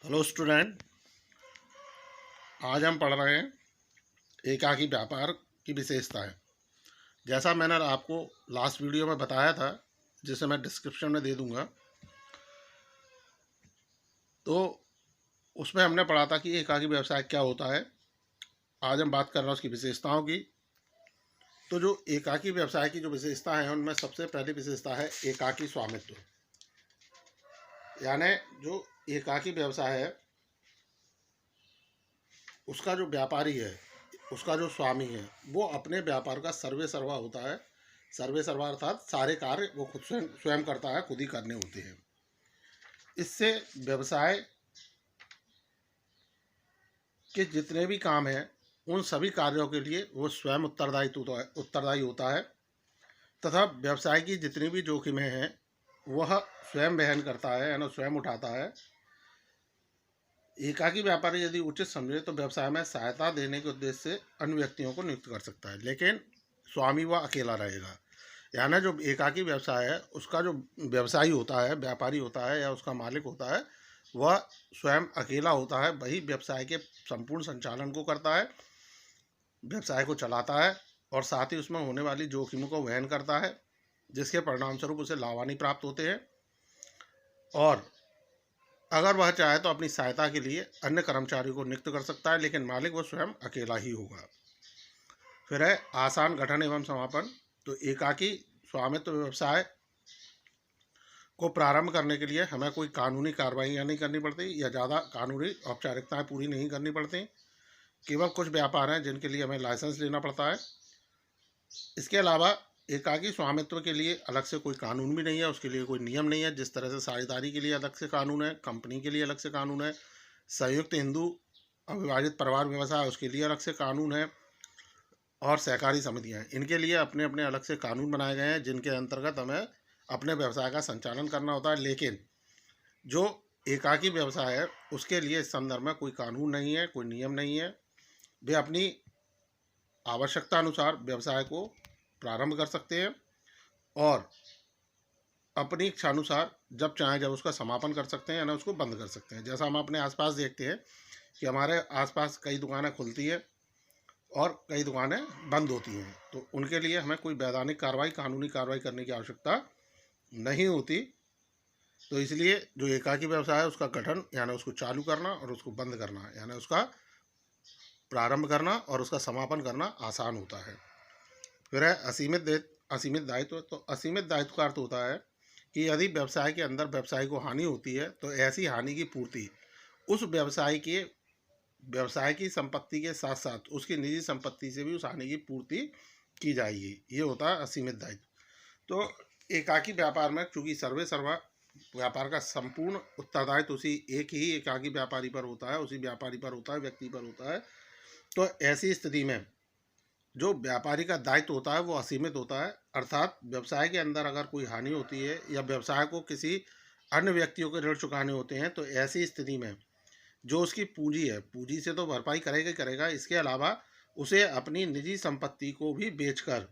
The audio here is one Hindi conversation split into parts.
हेलो स्टूडेंट, आज हम पढ़ रहे हैं एकाकी व्यापार की विशेषताएं। जैसा मैंने आपको लास्ट वीडियो में बताया था, जिसे मैं डिस्क्रिप्शन में दे दूंगा, तो उसमें हमने पढ़ा था कि एकाकी व्यवसाय क्या होता है। आज हम बात कर रहे हैं उसकी विशेषताओं की। तो जो एकाकी व्यवसाय की जो विशेषता है, उनमें सबसे पहली विशेषता है एकाकी स्वामित्व। यानी जो एकाकी व्यवसाय है, उसका जो व्यापारी है, उसका जो स्वामी है, वो अपने व्यापार का सर्वे सर्वा होता है। सर्वे सर्वा अर्थात सारे कार्य वो खुद स्वयं स्वयं करता है, खुद ही करने होते हैं। इससे व्यवसाय के जितने भी काम हैं, उन सभी कार्यों के लिए वो स्वयं उत्तरदायी होता है तथा व्यवसाय की जितनी भी जोखिमें हैं वह स्वयं वहन करता है, यानी स्वयं उठाता है। एकाकी व्यापारी यदि उचित समझे तो व्यवसाय में सहायता देने के उद्देश्य से अन्य व्यक्तियों को नियुक्त कर सकता है, लेकिन स्वामी वह अकेला रहेगा। यानी जो एकाकी व्यवसाय है, उसका जो व्यवसायी होता है, व्यापारी होता है या उसका मालिक होता है, वह स्वयं अकेला होता है। वही व्यवसाय के संपूर्ण संचालन को करता है, व्यवसाय को चलाता है और साथ ही उसमें होने वाली जोखिमों को वहन करता है, जिसके परिणाम स्वरूप उसे लाभान्वित प्राप्त होते हैं। और अगर वह चाहे तो अपनी सहायता के लिए अन्य कर्मचारियों को नियुक्त कर सकता है, लेकिन मालिक वो स्वयं अकेला ही होगा। फिर है आसान गठन एवं समापन। तो एकाकी स्वामित्व व्यवसाय को प्रारंभ करने के लिए हमें कोई कानूनी कार्रवाई नहीं करनी पड़ती या ज़्यादा कानूनी औपचारिकताएं पूरी नहीं करनी पड़ती। केवल कुछ व्यापार हैं जिनके लिए हमें लाइसेंस लेना पड़ता है। इसके अलावा एकाकी स्वामित्व के लिए अलग से कोई कानून भी नहीं है, उसके लिए कोई नियम नहीं है। जिस तरह से साझेदारी के लिए अलग से कानून है, कंपनी के लिए अलग से कानून है, संयुक्त हिंदू अविभाजित परिवार व्यवसाय उसके लिए अलग से कानून है, और सहकारी समितियां, इनके लिए अपने अपने अलग से कानून बनाए गए हैं, जिनके अंतर्गत हमें अपने व्यवसाय का संचालन करना होता है। लेकिन जो एकाकी व्यवसाय है, उसके लिए इस संदर्भ में कोई कानून नहीं है, कोई नियम नहीं है। वे अपनी आवश्यकता अनुसार व्यवसाय को प्रारंभ कर सकते हैं और अपनी इच्छानुसार जब चाहें जब उसका समापन कर सकते हैं, यानी उसको बंद कर सकते हैं। जैसा हम अपने आसपास देखते हैं कि हमारे आसपास कई दुकानें खुलती है और कई दुकानें बंद होती हैं, तो उनके लिए हमें कोई वैधानिक कार्रवाई, कानूनी कार्रवाई करने की आवश्यकता नहीं होती। तो इसलिए जो एकाकी व्यवसाय है, उसका गठन यानी उसको चालू करना और उसको बंद करना, यानी उसका प्रारंभ करना और उसका समापन करना आसान होता है। फिर है असीमित दायित्व। तो असीमित दायित्व का अर्थ होता है कि यदि व्यवसाय के अंदर व्यवसायी को हानि होती है, तो ऐसी हानि की पूर्ति उस व्यवसाय की संपत्ति के साथ साथ उसकी निजी संपत्ति से भी उस हानि की पूर्ति की जाएगी। ये होता है असीमित दायित्व। तो एकाकी व्यापार में चूंकि सर्वे सर्वा व्यापार का संपूर्ण उत्तरदायित्व उसी एक ही एकाकी व्यापारी पर होता है, उसी व्यापारी पर होता है, व्यक्ति पर होता है। तो ऐसी स्थिति में जो व्यापारी का दायित्व होता है वो असीमित होता है। अर्थात व्यवसाय के अंदर अगर कोई हानि होती है या व्यवसाय को किसी अन्य व्यक्तियों के ऋण चुकाने होते हैं, तो ऐसी स्थिति में जो उसकी पूंजी है, पूंजी से तो भरपाई करेगा ही करेगा, इसके अलावा उसे अपनी निजी संपत्ति को भी बेचकर,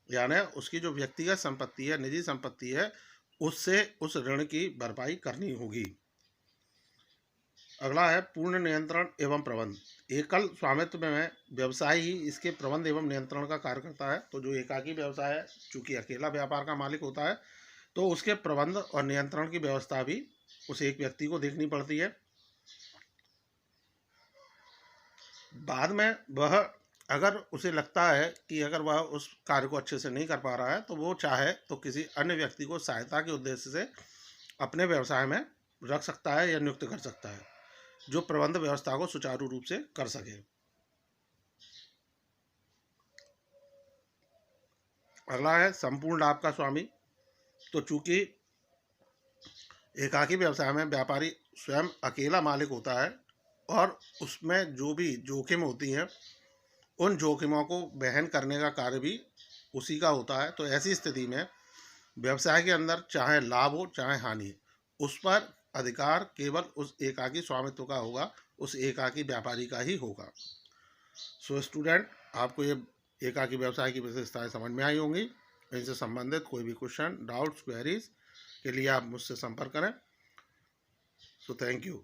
यानी उसकी जो व्यक्तिगत संपत्ति है, निजी संपत्ति है, उससे उस ऋण की भरपाई करनी होगी। अगला है पूर्ण नियंत्रण एवं प्रबंध। एकल स्वामित्व में व्यवसाय ही इसके प्रबंध एवं नियंत्रण का कार्य करता है। तो जो एकाकी व्यवसाय है, चूंकि अकेला व्यापार का मालिक होता है, तो उसके प्रबंध और नियंत्रण की व्यवस्था भी उस एक व्यक्ति को देखनी पड़ती है। बाद में वह अगर उसे लगता है कि अगर वह उस कार्य को अच्छे से नहीं कर पा रहा है, तो वो चाहे तो किसी अन्य व्यक्ति को सहायता के उद्देश्य से अपने व्यवसाय में रख सकता है या नियुक्त कर सकता है, जो प्रबंध व्यवस्था को सुचारू रूप से कर सके। अगला है संपूर्ण लाभ का स्वामी। तो चूंकि एकाकी व्यवसाय में व्यापारी स्वयं अकेला मालिक होता है और उसमें जो भी जोखिम होती हैं, उन जोखिमों को वहन करने का कार्य भी उसी का होता है। तो ऐसी स्थिति में व्यवसाय के अंदर चाहे लाभ हो चाहे हानि, उस पर अधिकार केवल उस एकाकी स्वामित्व का होगा, उस एकाकी व्यापारी का ही होगा। सो स्टूडेंट, आपको ये एकाकी व्यवसाय की विशेषताएं समझ में आई होंगी। इनसे संबंधित कोई भी क्वेश्चन, डाउट्स, क्वेरीज के लिए आप मुझसे संपर्क करें। So thank you.